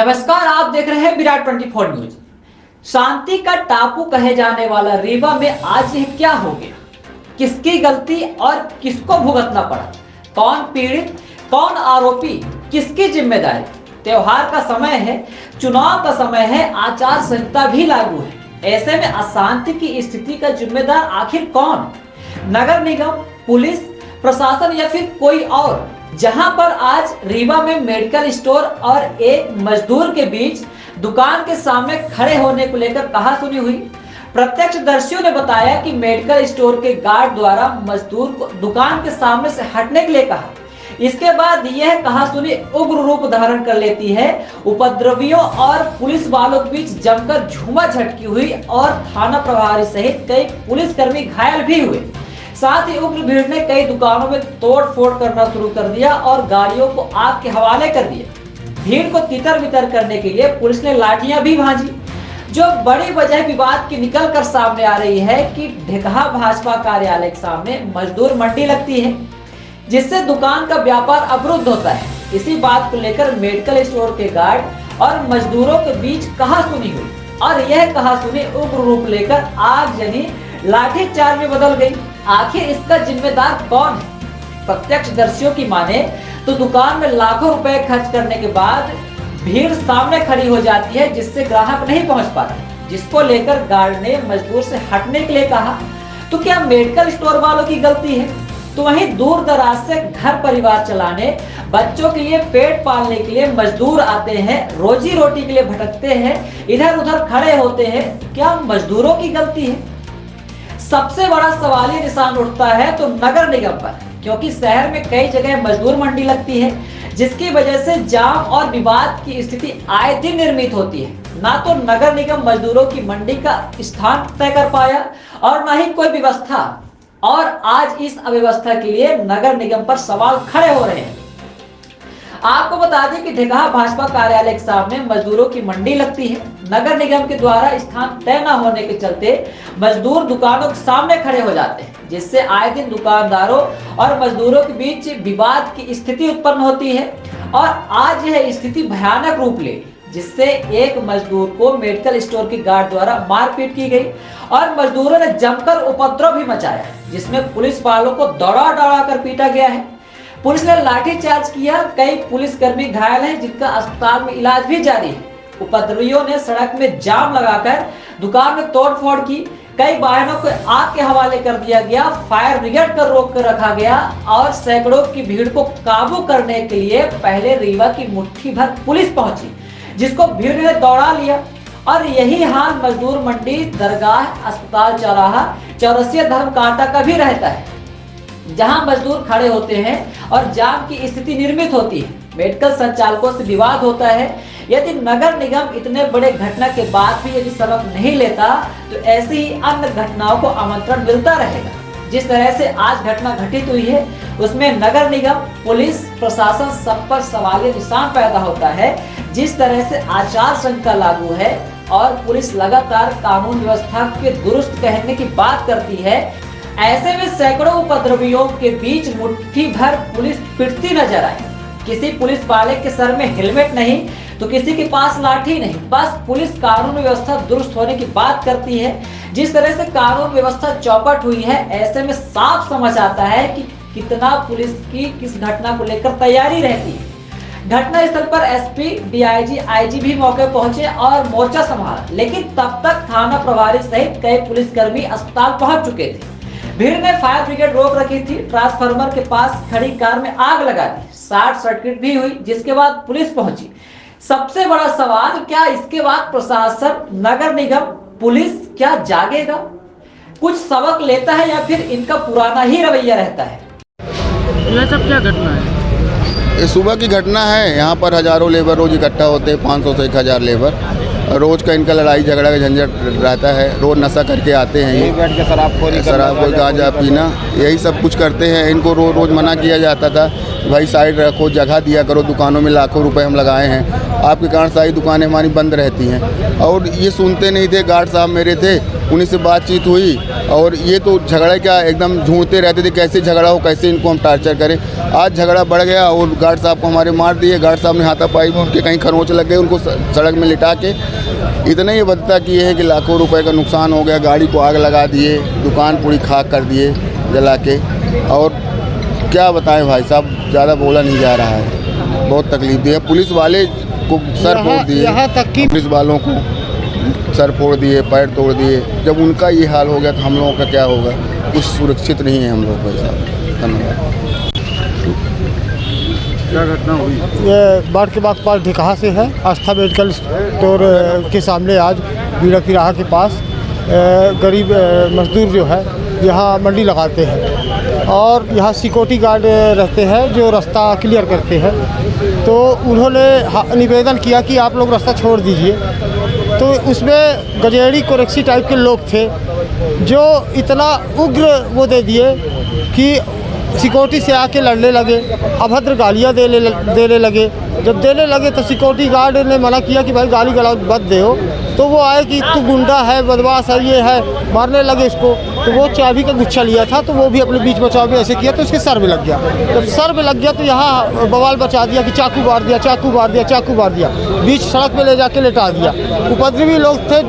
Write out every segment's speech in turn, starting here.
नमस्कार, आप देख रहे हैं विराट 24 न्यूज। शांति का टापू कहे जाने वाला रीवा में आज यह क्या हो गया? किसकी गलती और किसको भुगतना पड़ा? कौन पीड़ित, कौन आरोपी, किसकी जिम्मेदारी? त्योहार का समय है, चुनाव का समय है, आचार संहिता भी लागू है। ऐसे में अशांति की स्थिति का जिम्मेदार आखिर कौन? नगर निगम, पुलिस प्रशासन या फिर कोई और? जहां पर आज रीवा में मेडिकल स्टोर और एक मजदूर के बीच दुकान के सामने खड़े होने को लेकर कहासुनी हुई। प्रत्यक्षदर्शियों ने बताया कि मेडिकल स्टोर के गार्ड द्वारा मजदूर को दुकान के सामने से हटने के लिए कहा। इसके बाद यह कहासुनी उग्र रूप धारण कर लेती है। उपद्रवियों और पुलिस वालों के बीच जमकर झूमा झटकी हुई और थाना प्रभारी सहित कई पुलिसकर्मी घायल भी हुए। साथ ही उग्र भीड़ ने कई दुकानों में तोड़ फोड़ करना शुरू कर दिया और गाड़ियों को आग के हवाले कर दिया। भीड़ को तितर बितर करने के लिए पुलिस ने लाठियां भी भांजी। जो बड़ी वजह विवाद की निकल कर सामने आ रही है कि ढेकहा भाजपा कार्यालय के सामने मजदूर मंडी लगती है, जिससे दुकान का व्यापार अवरुद्ध होता है। इसी बात को लेकर मेडिकल स्टोर के गार्ड और मजदूरों के बीच कहासुनी हुई और यह कहासुनी उग्र रूप लेकर आगजनी लाठीचार्ज में बदल गई। आखिर इसका जिम्मेदार कौन है? प्रत्यक्षदर्शियों की माने तो दुकान में लाखों रुपए खर्च करने के बाद भीड़ सामने खड़ी हो जाती है, जिससे ग्राहक नहीं पहुंच पाते, जिसको लेकर गार्ड ने मजदूर से हटने के लिए कहा। तो क्या मेडिकल स्टोर वालों की गलती है? तो वहीं दूर दराज से घर परिवार चलाने, बच्चों के लिए पेट पालने के लिए मजदूर आते हैं, रोजी रोटी के लिए भटकते हैं, इधर उधर खड़े होते हैं। क्या मजदूरों की गलती है? सबसे बड़ा सवाल ये निशान उठता है तो नगर निगम पर, क्योंकि शहर में कई जगह मजदूर मंडी लगती है, जिसकी वजह से जाम और विवाद की स्थिति आए दिन निर्मित होती है। ना तो नगर निगम मजदूरों की मंडी का स्थान तय कर पाया और ना ही कोई व्यवस्था, और आज इस अव्यवस्था के लिए नगर निगम पर सवाल खड़े हो रहे हैं। आपको बता दें कि ढेकहा भाजपा कार्यालय के सामने मजदूरों की मंडी लगती है। नगर निगम के द्वारा स्थान तय न होने के चलते मजदूर दुकानों के सामने खड़े हो जाते हैं, जिससे आए दिन दुकानदारों और मजदूरों के बीच विवाद की स्थिति उत्पन्न होती है। और आज यह स्थिति भयानक रूप ले, जिससे एक मजदूर को मेडिकल स्टोर के गार्ड द्वारा मारपीट की गई और मजदूरों ने जमकर उपद्रव भी मचाया, जिसमें पुलिस वालों को दौड़ा दौड़ा कर पीटा गया है। पुलिस ने लाठीचार्ज किया, कई पुलिसकर्मी घायल हैं, जिनका अस्पताल में इलाज भी जारी है। उपद्रवियों ने सड़क में जाम लगाकर दुकान में तोड़फोड़ की, कई वाहनों को आग के हवाले कर दिया गया, फायर ब्रिगेड को रोक कर रखा गया और सैकड़ों की भीड़ को काबू करने के लिए पहले रीवा की मुट्ठी भर पुलिस पहुंची, जिसको भीड़ ने दौड़ा लिया। और यही हाल मजदूर मंडी, दरगाह, अस्पताल चौराहा, चौरसिया धर्म कांटा का भी रहता है, जहां मजदूर खड़े होते हैं और जाम की स्थिति निर्मित होती है। मेडिकल संचालकों से विवाद होता है। यदि नगर निगम इतने बड़े घटना के बाद भी यदि सबक नहीं लेता तो ऐसी ही अन्य घटनाओं को आमंत्रण मिलता रहेगा। जिस तरह से आज घटना घटित हुई है, उसमें नगर निगम, पुलिस प्रशासन सब पर सवालिया निशान पैदा होता है। जिस तरह से आचार संहिता लागू है और पुलिस लगातार कानून व्यवस्था के दुरुस्त कहने की बात करती है, ऐसे में सैकड़ों उपद्रवियों के बीच मुट्ठी भर पुलिस पिटती नजर आई। किसी पुलिस वाले के सर में हेलमेट नहीं तो किसी के पास लाठी नहीं, बस पुलिस कानून व्यवस्था दुरुस्त होने की बात करती है। जिस तरह से कानून व्यवस्था चौपट हुई है, ऐसे में साफ समझ आता है कि कितना पुलिस की किस घटना को लेकर तैयारी रहती है। घटना स्थल पर एसपी, डीआईजी, आईजी भी मौके पहुंचे और मोर्चा संभाला, लेकिन तब तक थाना प्रभारी सहित कई पुलिसकर्मी अस्पताल पहुंच चुके थे। भीड़ ने फायर ब्रिगेड रोक रखी थी, ट्रांसफार्मर के पास खड़ी कार में आग लगा दी, शॉर्ट सर्किट भी हुई, जिसके बाद पुलिस पहुंची। सबसे बड़ा सवाल, क्या इसके बाद प्रशासन, नगर निगम, पुलिस क्या जागेगा? कुछ सबक लेता है या फिर इनका पुराना ही रवैया रहता है? यह सब क्या घटना है? ये सुबह की घटना है। यहाँ पर हजारों लेबर रोज इकट्ठा होते हैं, 500 से 1000 लेबर। रोज का इनका लड़ाई झगड़ा का झंझट रहता है। रोज नशा करके आते हैं, ये बैठ के शराब गांजा पीना, यही सब कुछ करते हैं। इनको रोज मना किया जाता था भाई साइड रखो, जगह दिया करो, दुकानों में लाखों रुपए हम लगाए हैं, आपके कारण सारी दुकानें हमारी बंद रहती हैं। और ये सुनते नहीं थे। गार्ड साहब मेरे थे, उन्हीं से बातचीत हुई और ये तो झगड़ा क्या एकदम ढूंढते रहते थे कैसे झगड़ा हो, कैसे इनको हम टार्चर करें। आज झगड़ा बढ़ गया और गार्ड साहब को हमारे मार दिए। गार्ड साहब ने हाथापाई में उनके कहीं खरोंच लग गए, उनको सड़क में लिटा के। इतना ही बदता कि ये है कि लाखों रुपए का नुकसान हो गया। गाड़ी को आग लगा दिए, दुकान पूरी खाक कर दिए जला के। और क्या बताएं भाई साहब, ज़्यादा बोला नहीं जा रहा है, बहुत तकलीफ दी है। पुलिस वाले को सर फोड़ दिए, यहाँ तक कि पुलिस वालों को सर फोड़ दिए, पैर तोड़ दिए। जब उनका ये हाल हो गया तो हम लोगों का क्या होगा? कुछ सुरक्षित नहीं है हम लोग भाई साहब। धन्यवाद। क्या घटना हुई? ये बाढ़ के बाद पास ढिकाहा से है, आस्था मेडिकल स्टोर के सामने आज बीड़ा की राह के पास गरीब मजदूर जो है यहाँ मंडी लगाते हैं और यहाँ सिक्योरिटी गार्ड रहते हैं जो रास्ता क्लियर करते हैं। तो उन्होंने निवेदन किया कि आप लोग रास्ता छोड़ दीजिए। तो उसमें गजेड़ी कोरेक्सी टाइप के लोग थे जो इतना उग्र वो दे दिए कि सिक्योरिटी से आके लड़ने लगे, अभद्र गालियाँ देने लगे। जब देने लगे तो सिक्योरिटी गार्ड ने मना किया कि भाई गाली गलौज मत दो। तो वो आए कि तू गुंडा है, बदमाश है, ये है, मारने लगे इसको। तो वो चाबी का गुच्छा लिया था तो वो भी अपने बीच बचाव में ऐसे किया तो उसके सर में लग गया। जब सर में लग गया तो यहाँ बवाल बचा दिया कि चाकू मार दिया, चाकू मार दिया, चाकू मार दिया। बीच सड़क पे ले जाके लेटा दिया। उपद्रवी लोग थे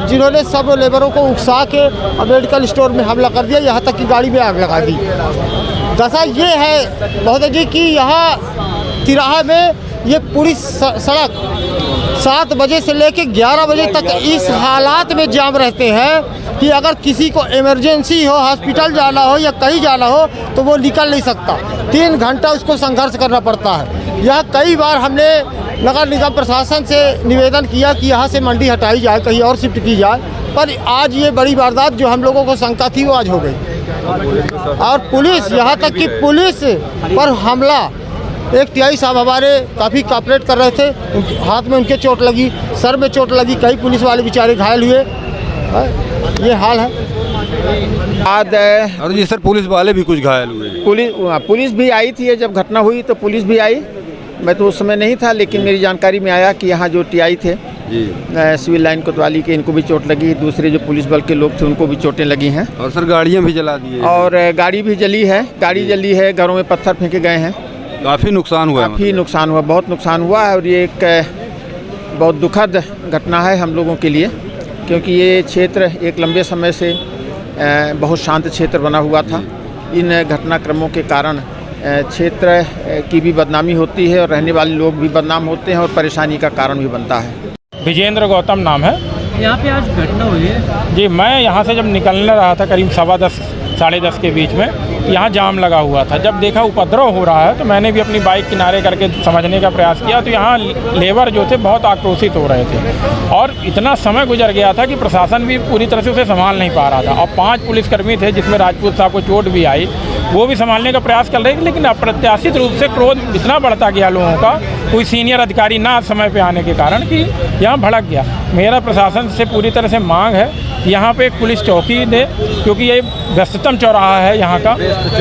जिन्होंने सब लेबरों को उकसा के मेडिकल स्टोर में हमला कर दिया, यहाँ तक कि गाड़ी में आग लगा दी। दशा ये है महोदय जी कि यहाँ तिराहा में ये पूरी सड़क 7 बजे से लेकर 11 बजे तक इस हालात में जाम रहते हैं कि अगर किसी को इमरजेंसी हो, हॉस्पिटल जाना हो या कहीं जाना हो तो वो निकल नहीं सकता। 3 घंटा उसको संघर्ष करना पड़ता है। यह कई बार हमने नगर निगम प्रशासन से निवेदन किया कि यहाँ से मंडी हटाई जाए, कहीं और शिफ्ट की जाए, पर आज ये बड़ी वारदात जो हम लोगों को शंका थी वो आज हो गई। और पुलिस, यहाँ तक कि पुलिस पर हमला, एक टीआई साहब हमारे काफ़ी कॉपरेट कर रहे थे, हाथ में उनके चोट लगी, सर में चोट लगी, कई पुलिस वाले बेचारे घायल हुए। ये हाल है। और जी सर, पुलिस वाले भी कुछ घायल हुए। पुलिस भी आई थी। जब घटना हुई तो पुलिस भी आई। मैं तो उस समय नहीं था, लेकिन मेरी जानकारी में आया कि यहाँ जो टीआई थे सिविल लाइन कोतवाली के, इनको भी चोट लगी। दूसरे जो पुलिस बल के लोग थे उनको भी चोटें लगी हैं। और सर गाड़ियाँ भी जला दी है। और गाड़ी भी जली है, गाड़ी जली है, घरों में पत्थर फेंके गए हैं। काफ़ी नुकसान हुआ है। काफ़ी नुकसान हुआ, बहुत नुकसान हुआ है। और ये एक बहुत दुखद घटना है हम लोगों के लिए, क्योंकि ये क्षेत्र एक लंबे समय से बहुत शांत क्षेत्र बना हुआ था। इन घटनाक्रमों के कारण क्षेत्र की भी बदनामी होती है और रहने वाले लोग भी बदनाम होते हैं और परेशानी का कारण भी बनता है। विजेंद्र गौतम नाम है। यहाँ पे आज घटना हुई है जी, मैं यहाँ से जब निकलने रहा था करीब 10:15 साढ़े 10 के बीच में, यहाँ जाम लगा हुआ था। जब देखा उपद्रव हो रहा है तो मैंने भी अपनी बाइक किनारे करके समझने का प्रयास किया। तो यहाँ लेबर जो थे बहुत आक्रोशित हो रहे थे और इतना समय गुजर गया था कि प्रशासन भी पूरी तरह से उसे संभाल नहीं पा रहा था। और 5 पुलिसकर्मी थे जिसमें राजपूत साहब को चोट भी आई, वो भी संभालने का प्रयास कर रहे थे। लेकिन अप्रत्याशित रूप से क्रोध इतना बढ़ता गया लोगों का, कोई सीनियर अधिकारी ना समय पे आने के कारण, कि यहाँ भड़क गया। मेरा प्रशासन से पूरी तरह से मांग है यहाँ पे एक पुलिस चौकी दे, क्योंकि ये व्यस्ततम चौराहा है यहाँ का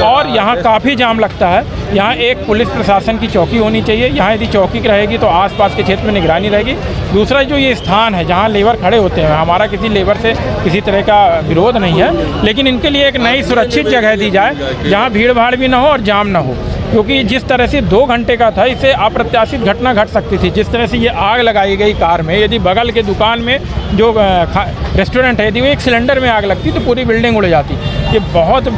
और यहाँ काफ़ी जाम लगता है। यहाँ एक पुलिस प्रशासन की चौकी होनी चाहिए। यहाँ यदि चौकी रहेगी तो आसपास के क्षेत्र में निगरानी रहेगी। दूसरा, जो ये स्थान है जहाँ लेबर खड़े होते हैं, हमारा किसी लेबर से किसी तरह का विरोध नहीं है, लेकिन इनके लिए एक नई सुरक्षित जगह दी जाए जहाँ भीड़ भाड़ भी ना हो और जाम ना हो। क्योंकि जिस तरह से 2 घंटे का था, इससे अप्रत्याशित घटना घट सकती थी। जिस तरह से ये आग लगाई गई कार में, यदि बगल के दुकान में जो रेस्टोरेंट है, यदि वो एक सिलेंडर में आग लगती तो पूरी बिल्डिंग उड़ जाती। ये बहुत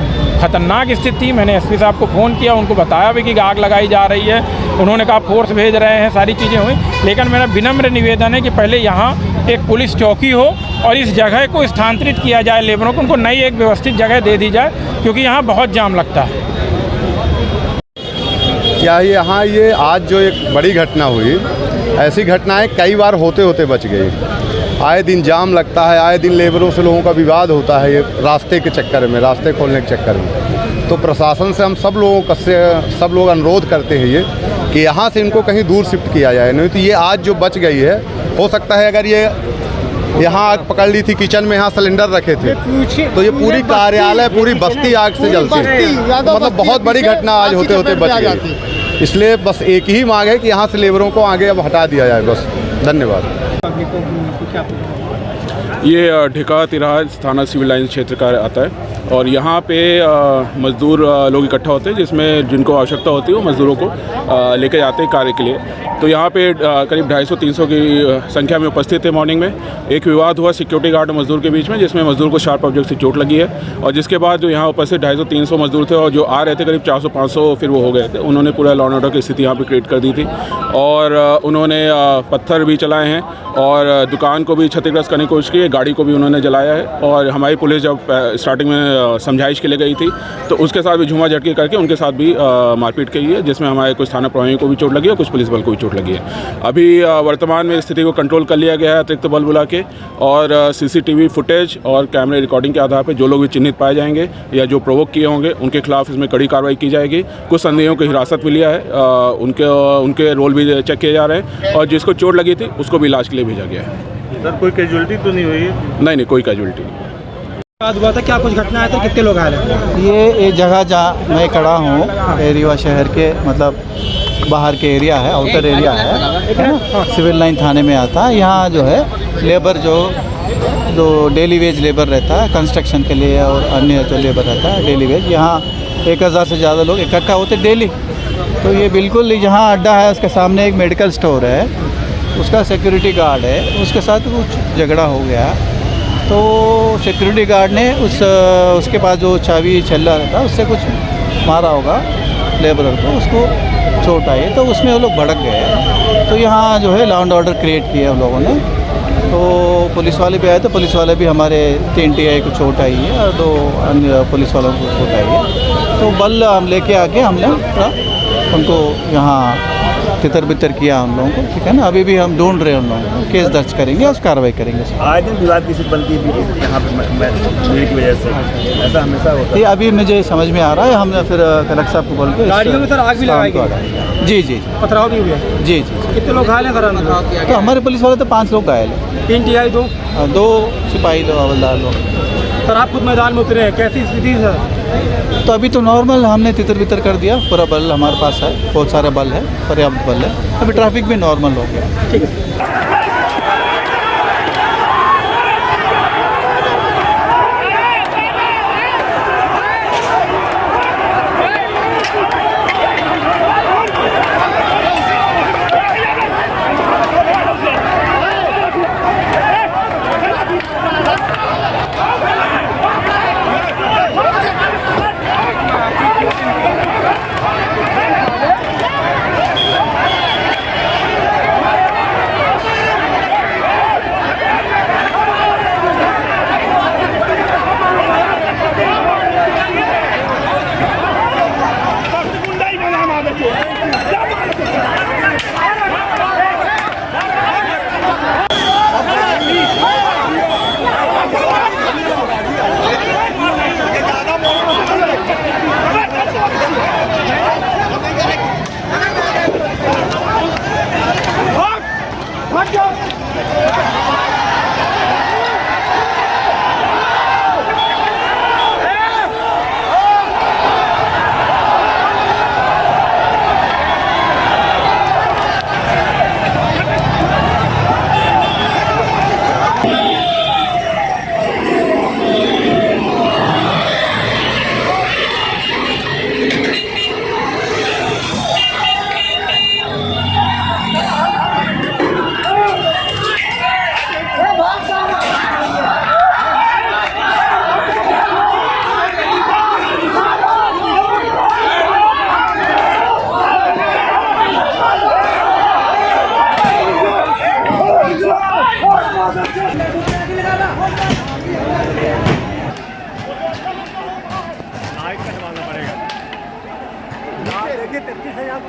खतरनाक स्थिति। मैंने एसपी साहब को फ़ोन किया, उनको बताया भी कि आग लगाई जा रही है। उन्होंने कहा फोर्स भेज रहे हैं, सारी चीज़ें हुई। लेकिन मेरा विनम्र निवेदन है कि पहले यहाँ एक पुलिस चौकी हो और इस जगह को स्थानांतरित किया जाए लेबरों को, उनको नई एक व्यवस्थित जगह दे दी जाए, क्योंकि यहाँ बहुत जाम लगता है। क्या यहाँ ये आज जो एक बड़ी घटना हुई, ऐसी घटनाएं कई बार होते होते बच गई। आए दिन जाम लगता है, आए दिन लेबरों से लोगों का विवाद होता है, ये रास्ते के चक्कर में, रास्ते खोलने के चक्कर में। तो प्रशासन से हम सब लोग अनुरोध करते हैं ये कि यहाँ से इनको कहीं दूर शिफ्ट किया जाए। नहीं तो ये आज जो बच गई है, हो सकता है अगर ये यहाँ आग पकड़ ली थी, किचन में यहाँ सिलेंडर रखे थे, तो ये पूरी कार्यालय, पूरी बस्ती आग से जलती। मतलब बहुत बड़ी घटना आज होते होते बच गई। इसलिए बस एक ही मांग है कि यहाँ से लेबरों को आगे अब हटा दिया जाए बस। धन्यवाद। ये ढेका तिराहा थाना सिविल लाइन क्षेत्र का आता है और यहाँ पे मज़दूर लोग इकट्ठा होते हैं जिसमें जिनको आवश्यकता होती है वो मज़दूरों को लेके जाते हैं कार्य के लिए। तो यहाँ पे करीब 250-300 की संख्या में उपस्थित थे। मॉर्निंग में एक विवाद हुआ सिक्योरिटी गार्ड और मज़दूर के बीच में, जिसमें मज़दूर को शार्प ऑब्जेक्ट से चोट लगी है और जिसके बाद जो यहाँ उपस्थित 250-300 मज़दूर थे और जो आ रहे थे करीब 400-500 फिर वो हो गए थे। उन्होंने पूरा लॉ एंड ऑर्डर की स्थिति यहाँ पर क्रिएट कर दी थी और उन्होंने पत्थर भी चलाए हैं और दुकान को भी क्षतिग्रस्त करने की कोशिश की है, गाड़ी को भी उन्होंने जलाया है। और हमारी पुलिस जब स्टार्टिंग में समझाइश के लिए गई थी तो उसके साथ भी झूमा झटके करके उनके साथ भी मारपीट की है, जिसमें हमारे कुछ थाना प्रभारियों को भी चोट लगी है और कुछ पुलिस बल को भी चोट लगी है। अभी वर्तमान में स्थिति को कंट्रोल कर लिया गया है अतिरिक्त बल बुला के और सीसीटीवी फुटेज और कैमरे रिकॉर्डिंग के आधार पर जो लोग भी चिन्हित पाए जाएंगे या जो प्रोवोक किए होंगे उनके खिलाफ इसमें कड़ी कार्रवाई की जाएगी। कुछ संदेहों को हिरासत में लिया है, उनके रोल भी चेक किए जा रहे हैं और जिसको चोट लगी थी उसको भी इलाज के लिए भेजा गया है। सर कोई कैजुअलिटी तो नहीं हुई? नहीं, कोई कैजुअलिटी नहीं। हुआ था, क्या कुछ घटना है तो कितने लोग घायल हैं? ये जगह जहाँ मैं खड़ा हूँ रीवा शहर के मतलब बाहर के एरिया है, आउटर एरिया है ना, सिविल लाइन थाने में आता है। यहाँ जो है लेबर जो डेली वेज लेबर रहता है कंस्ट्रक्शन के लिए और अन्य जो लेबर रहता है डेली वेज, यहाँ 1000 से ज़्यादा लोग इकट्ठा होते डेली। तो ये बिल्कुल यहाँ अड्डा है, उसके सामने एक मेडिकल स्टोर है, उसका सिक्योरिटी गार्ड है, उसके साथ कुछ झगड़ा हो गया तो सिक्योरिटी गार्ड ने उसके पास जो चाबी छल्ला रहता उससे कुछ मारा होगा लेबरर को, उसको चोट आई तो उसमें वो लोग भड़क गए। तो यहाँ जो है लॉ एंड ऑर्डर क्रिएट किया उन लोगों ने। तो पुलिस वाले भी आए तो पुलिस वाले भी हमारे 3 TI को चोट आई है और 2 अन्य पुलिस वालों को चोट आई है। तो बल हम लेके आके हमने उनको यहाँ तितर बितर किया उन लोगों को, ठीक है ना। अभी भी हम ढूंढ रहे हैं उन लोगों को, केस दर्ज करेंगे और कार्रवाई करेंगे। आए दिन विवाद किसी बनती है यहाँ पे की वजह से, ऐसा हमेशा होता है। ये अभी मुझे समझ में आ रहा है, हमने फिर कलेक्टर साहब को बोल के गाड़ियों में सर आग भी लगाई गई? जी, पथराव भी हुआ? जी। कितने लोग घायल हैं सर? तो हमारे पुलिस वाले तो 5 लोग घायल हैं। 3 TI 2 सिपाही लोग हवलदार लोग। सर आप खुद मैदान में उतरे हैं, कैसी स्थिति सर? तो अभी तो नॉर्मल, हमने तितर बितर कर दिया, पूरा बल हमारे पास है, बहुत सारा बल है, पर्याप्त बल है। अभी ट्रैफिक भी नॉर्मल हो गया। ठीक है। देखिए 33 है यहाँ पर